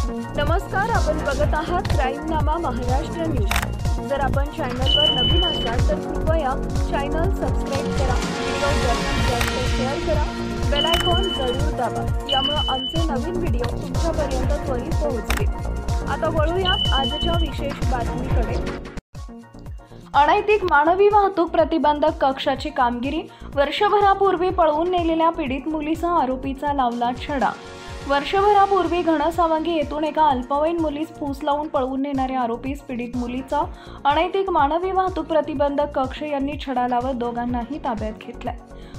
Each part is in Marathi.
नमस्कार, आपण बघत आहात क्राईमनामा महाराष्ट्र न्यूज। जर आपण चॅनलवर नवीन असाल तर कृपया चॅनल सबस्क्राइब करा, व्हिडिओ जास्तीत जास्त शेअर करा, बेल आयकॉन जरूर दाबा, यामुळे आमचे नवीन व्हिडिओ तुमच्यापर्यंत त्वरित पोहोचतील। आता वळूयात आजच्या विशेष बातमीकडे। अनैतिक मानवी वाहतूक प्रतिबंधक कक्षाची कामगिरी। वर्षभरापूर्वी पळवून नेलेल्या पीडित मुलीसह आरोपीचा लावला छडा। वर्षभरापूर्वी घनसावंगी येथून एका अल्पवयीन मुलीस फूस लावून पळवून नेणाऱ्या आरोपीस पीडित मुलीचा अनैतिक मानवी वाहतूक प्रतिबंधक कक्ष यांनी छडा लावत दोघांनाही ताब्यात घेतले।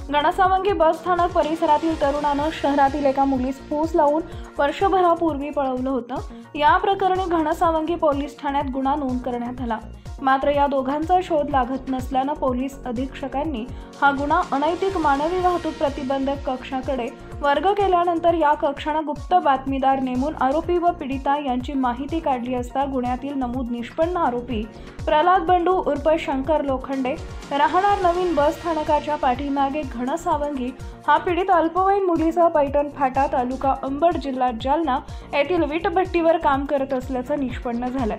घनसावंगी बस स्थानक परिसरातील तरुणानं शहरातील एका मुलीस फूस लावून वर्षभरापूर्वी पळवलं होतं। या प्रकरणी घनसावंगी पोलीस ठाण्यात गुन्हा नोंद करण्यात आला। मात्र या दोघांचा शोध लागत नसल्यानं पोलीस अधीक्षकांनी हा गुन्हा अनैतिक मानवी वाहतूक प्रतिबंधक कक्षाकडे वर्ग केल्यानंतर या कक्षानं गुप्त बातमीदार नेमून आरोपी व पीडिता यांची माहिती काढली असता गुन्ह्यातील नमूद निष्पन्न आरोपी प्रल्हाद बंडू उर्फ शंकर लोखंडे राहणार नवीन बस स्थानकाच्या पाठीमागे घनसावंगी हा पीडित अल्पवयीन मुलीसह पैठण फाटा तालुका अंबड जिल्हा जालना येथील वीटभट्टीवर काम करत असल्याचं निष्पन्न झालंय।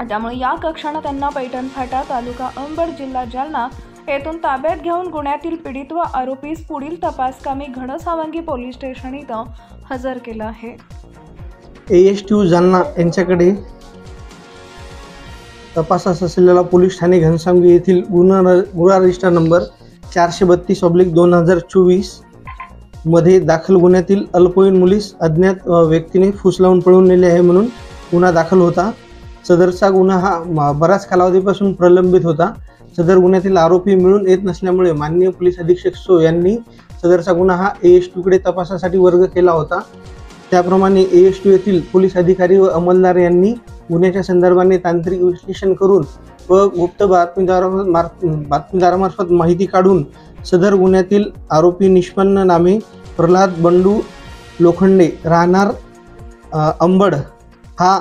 त्यामुळे या कक्षानं त्यांना पैठण फाटा तालुका अंबड जिल्हा जालना येथून ताब्यात घेऊन गुन्ह्यातील पीडित व आरोपीस पुढील तपासकामी घनसावंगी पोलीस स्टेशन इथं हजर केलं आहे। ASTU जालना यांच्याकडे तपासास असलेला पोलीस ठाणे घनसावंगी येथील गुन्हा रजिस्टर नंबर 432/2024 मध्ये दाखल गुन्ह्यातील अल्पवयीन मुलीस अज्ञात व्यक्तीने फूस लावून पळवून नेले आहे म्हणून गुन्हा दाखल होता। सदरचा गुन्हा हा बराच कालावधीपासून प्रलंबित होता। सदर गुन्ह्यातील आरोपी मिळून येत नसल्यामुळे माननीय पोलीस अधीक्षक सो यांनी सदरचा गुन्हा हा ASTU कडे तपासासाठी वर्ग केला होता। त्याप्रमाणे ASTU येथील पोलीस अधिकारी व अंमलदार यांनी गुन्ह्याच्या संदर्भाने तांत्रिक विश्लेषण करून व गुप्त बातमीदारामार्फत माहिती काढून सदर गुन्ह्यातील आरोपी निष्पन्न नामे प्रल्हाद बंडू लोखंडे राहणार अंबड हा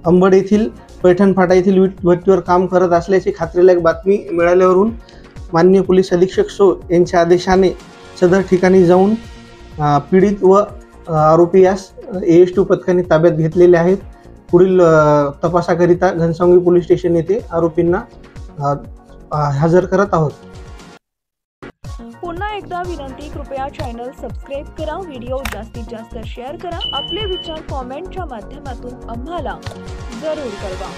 अंबड येथील पैठण फाटा येथील वीटभट्टीवर काम करत असल्याची खात्रीलायक बातमी मिळाल्यावरून माननीय पोलीस अधीक्षक सो यांच्या आदेशाने सदर ठिकाणी जाऊन पीडित व आरोपी यास ASTU पथकाने ताब्यात घेतलेले आहेत। पुढील तपासाकरिता घनसावंगी पोलीस स्टेशन येथे आरोपींना हजर करत आहोत। पुन्हा एकदा विनंती, कृपया चॅनल सबस्क्राइब करा, व्हिडिओ जास्तीत जास्त शेअर करा, आपले विचार कॉमेंटच्या माध्यमातून आम्हाला जरूर कळवा।